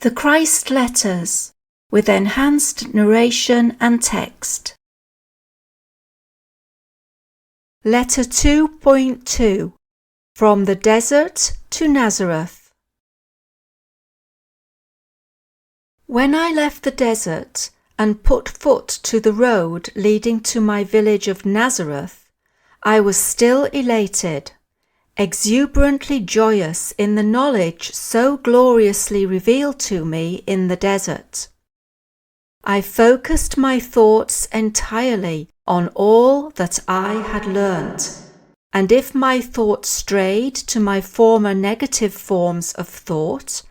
The Christ Letters, with enhanced narration and text. Letter 2.2 From the Desert to Nazareth. When I left the desert and put foot to the road leading to my village of Nazareth, I was still elated, exuberantly joyous in the knowledge so gloriously revealed to me in the desert. I focused my thoughts entirely on all that I had learnt, and if my thoughts strayed to my former negative forms of thought,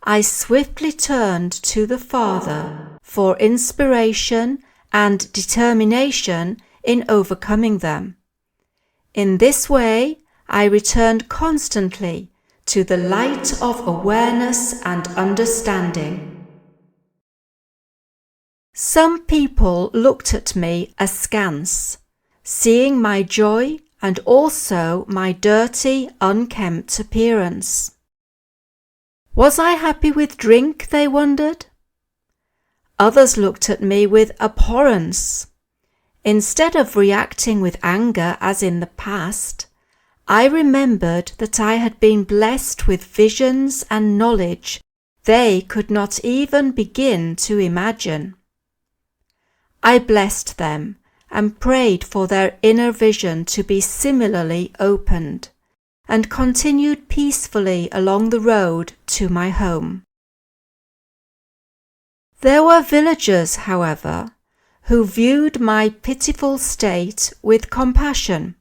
I swiftly turned to the Father for inspiration and determination in overcoming them. In this way, I returned constantly to the light of awareness and understanding. Some people looked at me askance, seeing my joy and also my dirty, unkempt appearance. Was I happy with drink, they wondered? Others looked at me with abhorrence. Instead of reacting with anger as in the past, I remembered that I had been blessed with visions and knowledge they could not even begin to imagine. I blessed them and prayed for their inner vision to be similarly opened, and continued peacefully along the road to my home. There were villagers, however, who viewed my pitiful state with compassion,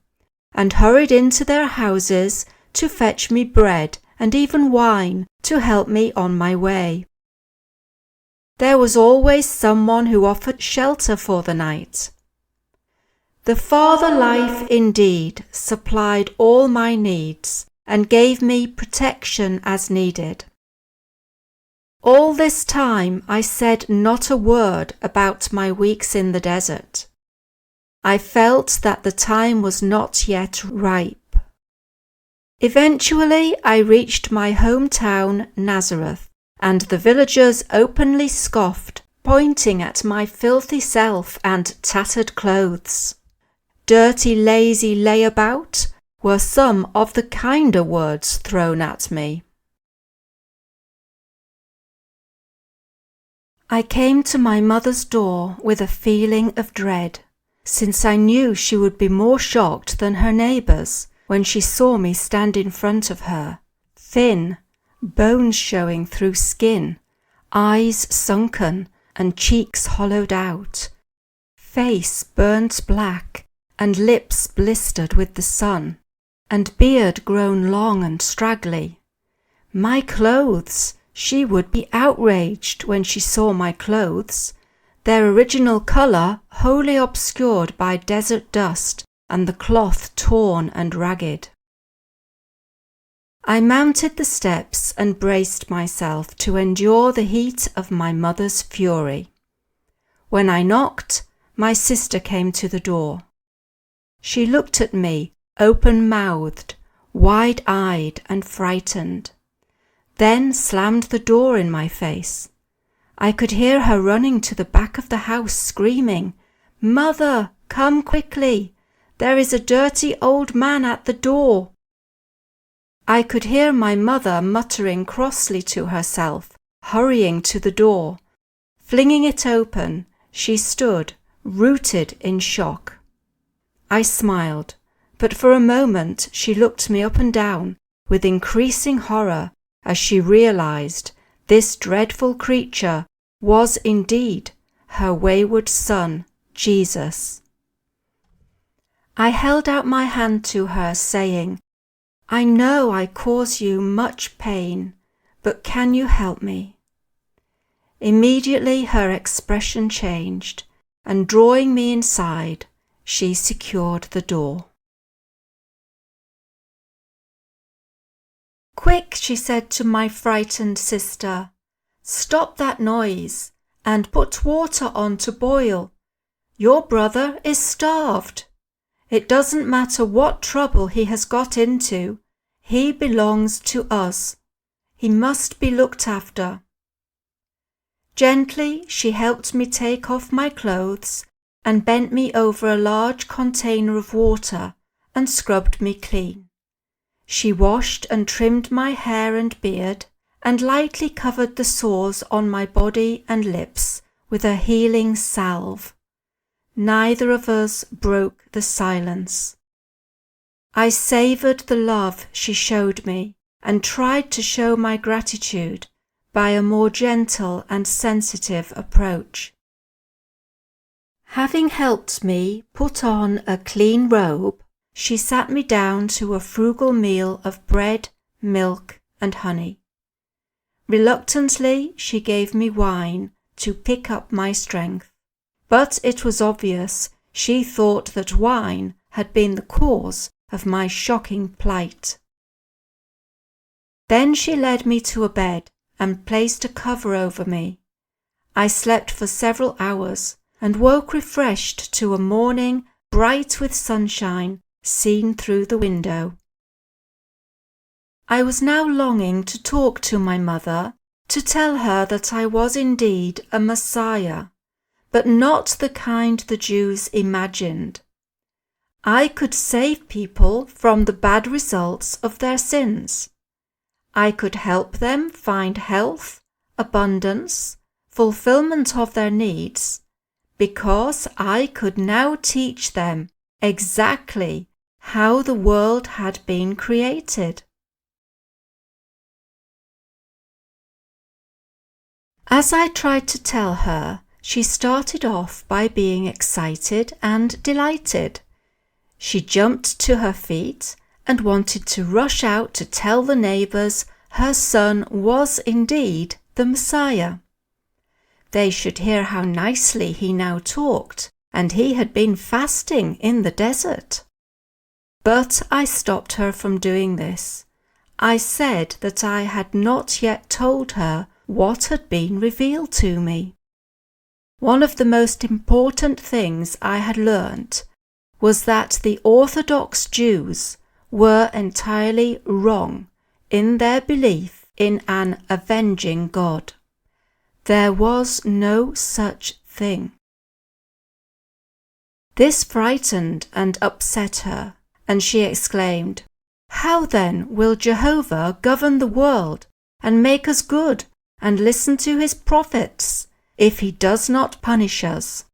and hurried into their houses to fetch me bread and even wine to help me on my way. There was always someone who offered shelter for the night. The Father Life indeed supplied all my needs and gave me protection as needed. All this time I said not a word about my weeks in the desert. I felt that the time was not yet ripe. Eventually I reached my hometown, Nazareth, and the villagers openly scoffed, pointing at my filthy self and tattered clothes. Dirty, lazy layabout were some of the kinder words thrown at me. I came to my mother's door with a feeling of dread, since I knew she would be more shocked than her neighbours when she saw me stand in front of her, thin, bones showing through skin, eyes sunken and cheeks hollowed out, face burnt black and lips blistered with the sun, and beard grown long and straggly. My clothes! She would be outraged when she saw my clothes, their original colour wholly obscured by desert dust and the cloth torn and ragged. I mounted the steps and braced myself to endure the heat of my mother's fury. When I knocked, my sister came to the door. She looked at me, open-mouthed, wide-eyed and frightened, then slammed the door in my face. I could hear her running to the back of the house screaming, "Mother, come quickly! There is a dirty old man at the door!" I could hear my mother muttering crossly to herself, hurrying to the door. Flinging it open, she stood, rooted in shock. I smiled, but for a moment she looked me up and down with increasing horror as she realized this dreadful creature was indeed her wayward son, Jesus. I held out my hand to her, saying, "I know I cause you much pain, but can you help me?" Immediately her expression changed, and drawing me inside, she secured the door. "Quick," she said to my frightened sister, "stop that noise and put water on to boil. Your brother is starved. It doesn't matter what trouble he has got into. He belongs to us. He must be looked after." Gently she helped me take off my clothes and bent me over a large container of water and scrubbed me clean. She washed and trimmed my hair and beard and lightly covered the sores on my body and lips with a healing salve. Neither of us broke the silence. I savoured the love she showed me and tried to show my gratitude by a more gentle and sensitive approach. Having helped me put on a clean robe, she sat me down to a frugal meal of bread, milk, and honey. Reluctantly, she gave me wine to pick up my strength, but it was obvious she thought that wine had been the cause of my shocking plight. Then she led me to a bed and placed a cover over me. I slept for several hours and woke refreshed to a morning bright with sunshine seen through the window. I was now longing to talk to my mother, to tell her that I was indeed a Messiah, but not the kind the Jews imagined. I could save people from the bad results of their sins. I could help them find health, abundance, fulfillment of their needs, because I could now teach them exactly how the world had been created. As I tried to tell her, she started off by being excited and delighted. She jumped to her feet and wanted to rush out to tell the neighbours her son was indeed the Messiah. They should hear how nicely he now talked, and he had been fasting in the desert. But I stopped her from doing this. I said that I had not yet told her what had been revealed to me. One of the most important things I had learnt was that the Orthodox Jews were entirely wrong in their belief in an avenging God. There was no such thing. This frightened and upset her, and she exclaimed, "How then will Jehovah govern the world and make us good and listen to his prophets if he does not punish us?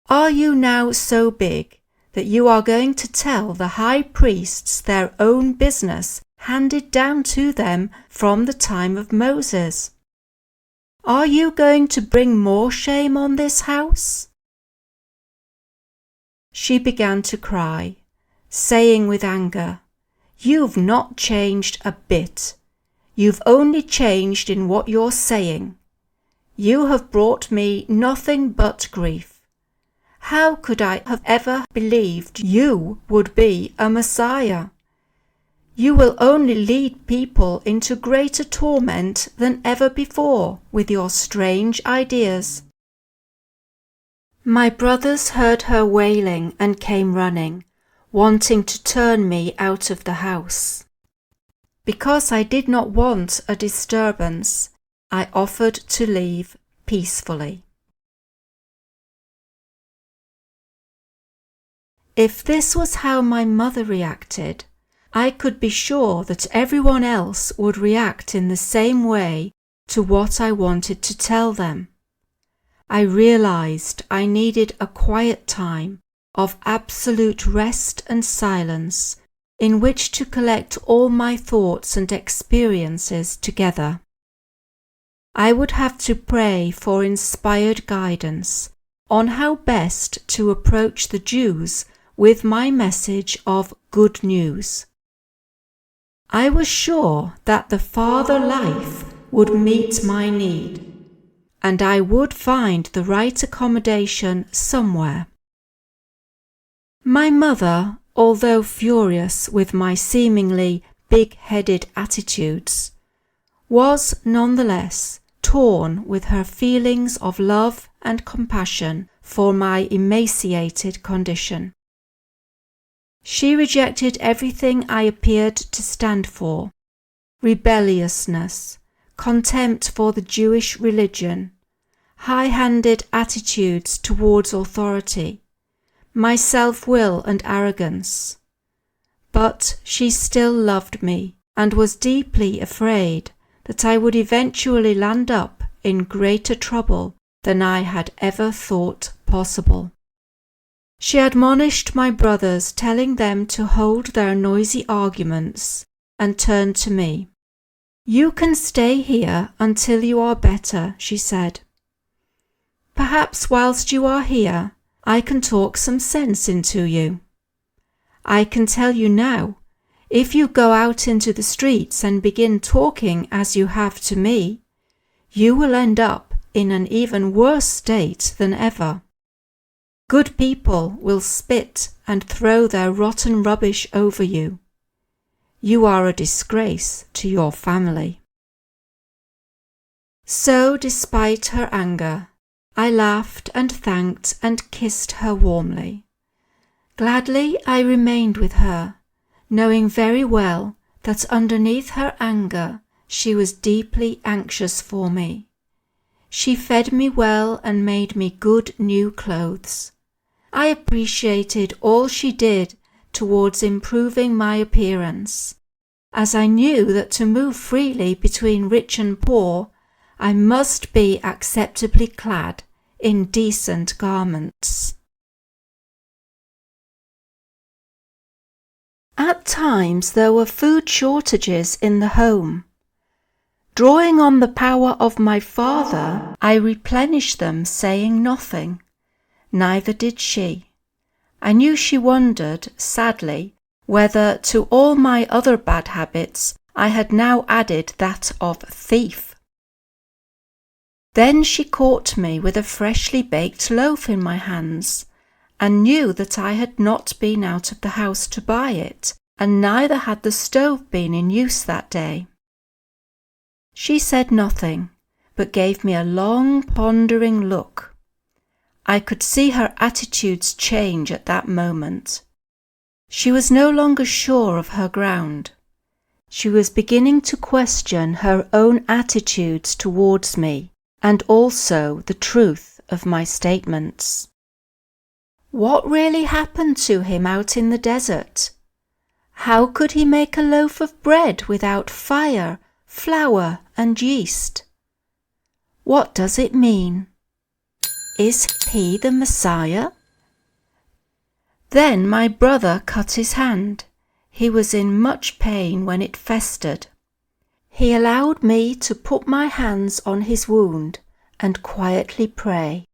Are you now so big that you are going to tell the high priests their own business handed down to them from the time of Moses? Are you going to bring more shame on this house?" She began to cry, saying with anger, "You've not changed a bit. You've only changed in what you're saying. You have brought me nothing but grief. How could I have ever believed you would be a Messiah? You will only lead people into greater torment than ever before with your strange ideas." My brothers heard her wailing and came running, wanting to turn me out of the house. Because I did not want a disturbance, I offered to leave peacefully. If this was how my mother reacted, I could be sure that everyone else would react in the same way to what I wanted to tell them. I realized I needed a quiet time of absolute rest and silence in which to collect all my thoughts and experiences together. I would have to pray for inspired guidance on how best to approach the Jews with my message of good news. I was sure that the Father Life would meet my need, and I would find the right accommodation somewhere. My mother, although furious with my seemingly big-headed attitudes, was nonetheless torn with her feelings of love and compassion for my emaciated condition. She rejected everything I appeared to stand for: rebelliousness, contempt for the Jewish religion, high-handed attitudes towards authority, my self-will and arrogance. But she still loved me and was deeply afraid that I would eventually land up in greater trouble than I had ever thought possible. She admonished my brothers, telling them to hold their noisy arguments, and turned to me. "You can stay here until you are better," she said. "Perhaps whilst you are here, I can talk some sense into you. I can tell you now, if you go out into the streets and begin talking as you have to me, you will end up in an even worse state than ever. Good people will spit and throw their rotten rubbish over you. You are a disgrace to your family." So, despite her anger, I laughed and thanked and kissed her warmly. Gladly I remained with her, knowing very well that underneath her anger she was deeply anxious for me. She fed me well and made me good new clothes. I appreciated all she did towards improving my appearance, as I knew that to move freely between rich and poor, I must be acceptably clad in decent garments. At times there were food shortages in the home. Drawing on the power of my father, I replenished them, saying nothing. Neither did she. I knew she wondered, sadly, whether to all my other bad habits I had now added that of thief. Then she caught me with a freshly baked loaf in my hands, and knew that I had not been out of the house to buy it, and neither had the stove been in use that day. She said nothing, but gave me a long, pondering look. I could see her attitudes change at that moment. She was no longer sure of her ground. She was beginning to question her own attitudes towards me, and also the truth of my statements. What really happened to him out in the desert? How could he make a loaf of bread without fire, flour, and yeast? What does it mean? Is he the Messiah? Then my brother cut his hand. He was in much pain when it festered. He allowed me to put my hands on his wound and quietly pray.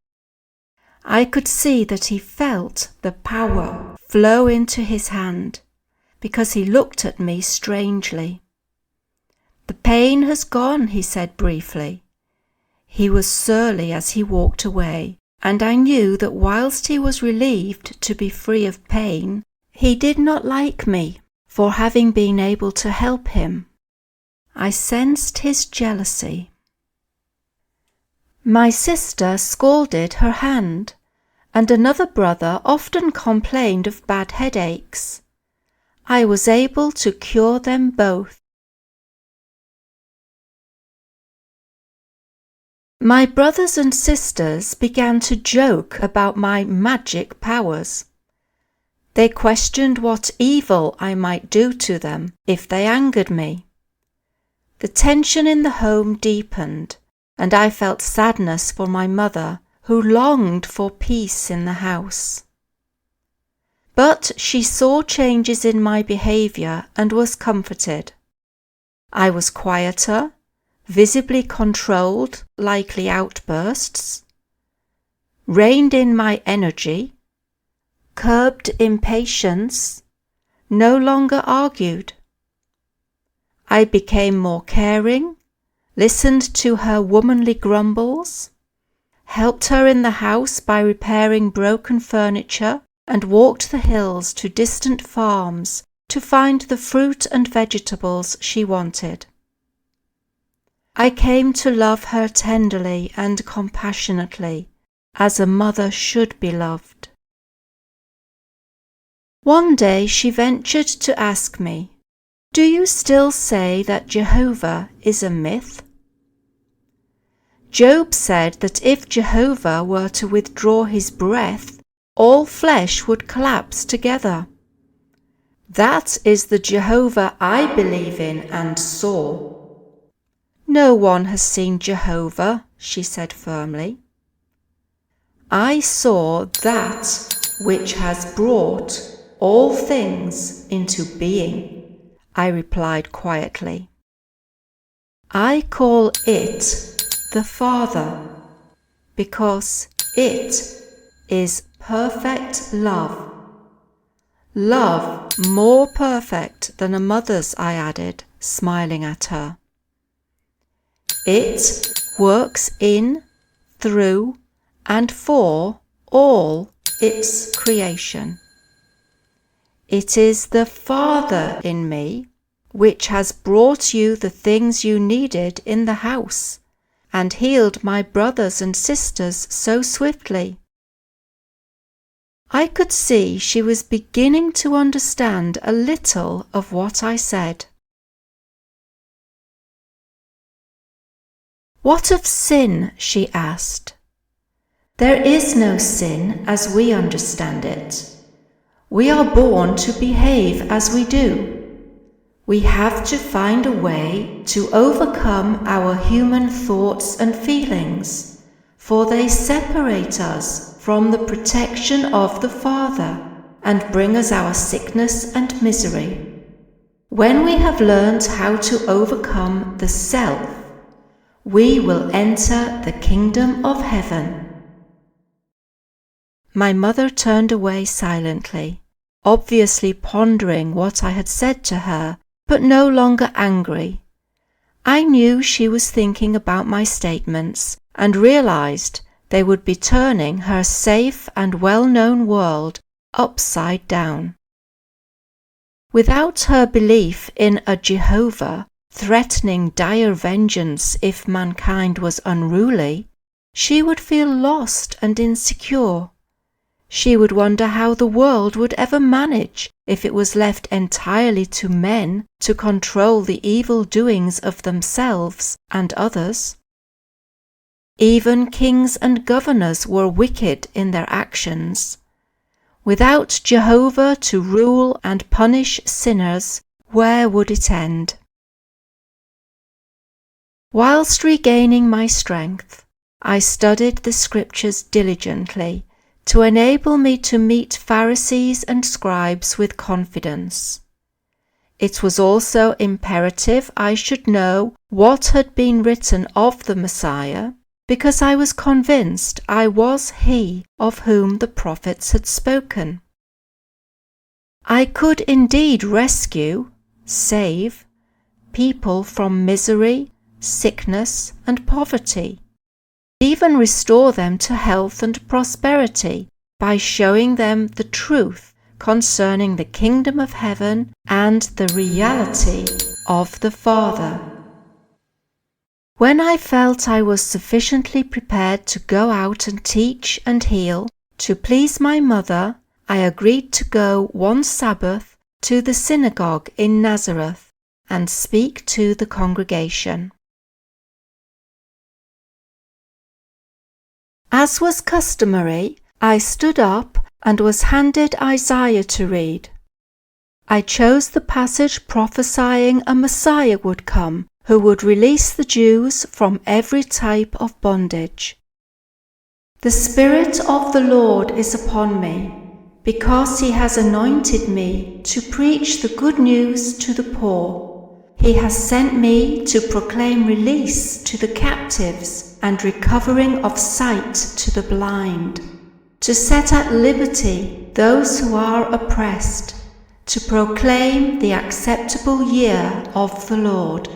I could see that he felt the power flow into his hand, because he looked at me strangely. "The pain has gone," he said briefly. He was surly as he walked away, and I knew that whilst he was relieved to be free of pain, he did not like me for having been able to help him. I sensed his jealousy. My sister scalded her hand, and another brother often complained of bad headaches. I was able to cure them both. My brothers and sisters began to joke about my magic powers. They questioned what evil I might do to them if they angered me. The tension in the home deepened, and I felt sadness for my mother, who longed for peace in the house. But she saw changes in my behaviour and was comforted. I was quieter, visibly controlled likely outbursts, reined in my energy, curbed impatience, no longer argued. I became more caring, listened to her womanly grumbles, helped her in the house by repairing broken furniture, and walked the hills to distant farms to find the fruit and vegetables she wanted. I came to love her tenderly and compassionately, as a mother should be loved. One day she ventured to ask me, "Do you still say that Jehovah is a myth?" Job said that if Jehovah were to withdraw his breath, all flesh would collapse together. That is the Jehovah I believe in and saw. No one has seen Jehovah, she said firmly. I saw that which has brought all things into being, I replied quietly. I call it the Father, because it is perfect love. Love more perfect than a mother's, I added, smiling at her. It works in, through, and for all its creation. It is the Father in me which has brought you the things you needed in the house and healed my brothers and sisters so swiftly. I could see she was beginning to understand a little of what I said. What of sin? She asked. There is no sin as we understand it. We are born to behave as we do. We have to find a way to overcome our human thoughts and feelings, for they separate us from the protection of the Father and bring us our sickness and misery. When we have learned how to overcome the self, we will enter the kingdom of heaven. My mother turned away silently, obviously pondering what I had said to her, but no longer angry. I knew she was thinking about my statements and realized they would be turning her safe and well-known world upside down. Without her belief in a Jehovah threatening dire vengeance if mankind was unruly, she would feel lost and insecure. She would wonder how the world would ever manage if it was left entirely to men to control the evil doings of themselves and others. Even kings and governors were wicked in their actions. Without Jehovah to rule and punish sinners, where would it end? Whilst regaining my strength, I studied the scriptures diligently to enable me to meet Pharisees and scribes with confidence. It was also imperative I should know what had been written of the Messiah, because I was convinced I was he of whom the prophets had spoken. I could indeed rescue, save, people from misery, sickness, and poverty, even restore them to health and prosperity by showing them the truth concerning the kingdom of heaven and the reality of the Father. When I felt I was sufficiently prepared to go out and teach and heal, to please my mother, I agreed to go one Sabbath to the synagogue in Nazareth and speak to the congregation. As was customary, I stood up and was handed Isaiah to read. I chose the passage prophesying a Messiah would come, who would release the Jews from every type of bondage. The Spirit of the Lord is upon me, because he has anointed me to preach the good news to the poor. He has sent me to proclaim release to the captives and recovering of sight to the blind, to set at liberty those who are oppressed, to proclaim the acceptable year of the Lord.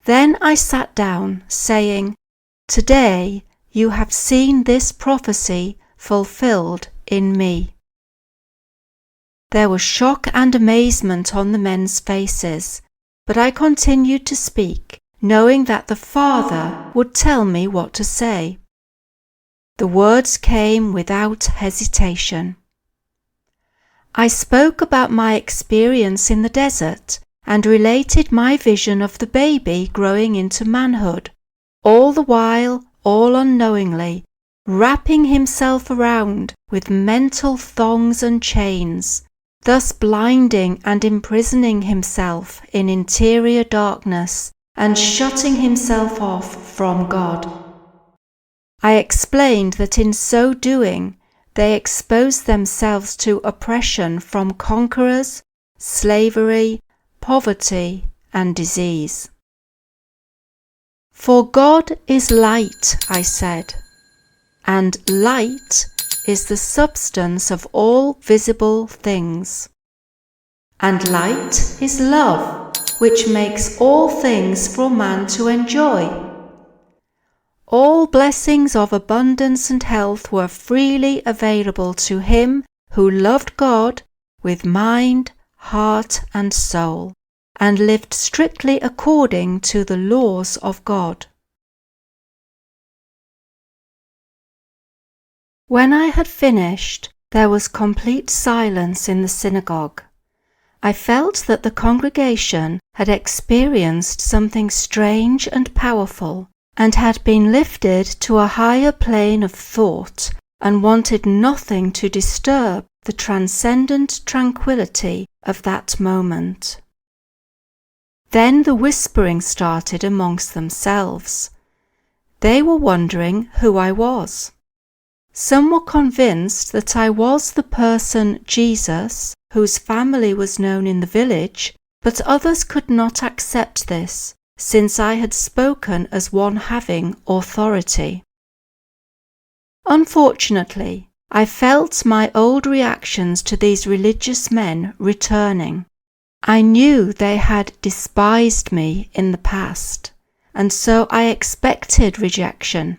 Then I sat down, saying, Today you have seen this prophecy fulfilled in me. There was shock and amazement on the men's faces, but I continued to speak, knowing that the Father would tell me what to say. The words came without hesitation. I spoke about my experience in the desert and related my vision of the baby growing into manhood, all the while, all unknowingly, wrapping himself around with mental thongs and chains, thus blinding and imprisoning himself in interior darkness and shutting himself off from God. I explained that in so doing, they exposed themselves to oppression from conquerors, slavery, poverty, and disease. For God is light, I said, and light is the substance of all visible things. And light is love, which makes all things for man to enjoy. All blessings of abundance and health were freely available to him who loved God with mind, heart, and soul, and lived strictly according to the laws of God. When I had finished, there was complete silence in the synagogue. I felt that the congregation had experienced something strange and powerful, and had been lifted to a higher plane of thought, and wanted nothing to disturb the transcendent tranquillity of that moment. Then the whispering started amongst themselves. They were wondering who I was. Some were convinced that I was the person Jesus, whose family was known in the village, but others could not accept this, since I had spoken as one having authority. Unfortunately, I felt my old reactions to these religious men returning. I knew they had despised me in the past, and so I expected rejection.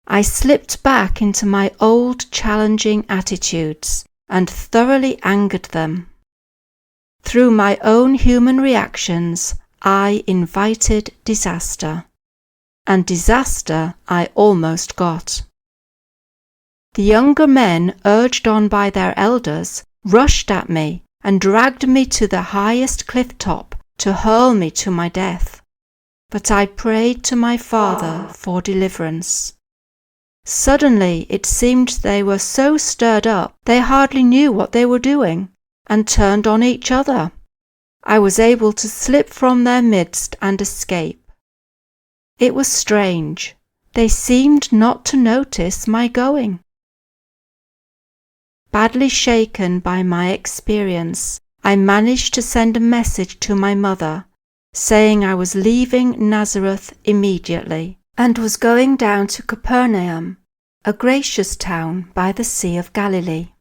I slipped back into my old challenging attitudes and thoroughly angered them. Through my own human reactions, I invited disaster, and disaster I almost got. The younger men, urged on by their elders, rushed at me and dragged me to the highest cliff top to hurl me to my death. But I prayed to my Father for deliverance. Suddenly it seemed they were so stirred up they hardly knew what they were doing, and turned on each other. I was able to slip from their midst and escape. It was strange. They seemed not to notice my going. Badly shaken by my experience, I managed to send a message to my mother, saying I was leaving Nazareth immediately, and was going down to Capernaum, a gracious town by the Sea of Galilee.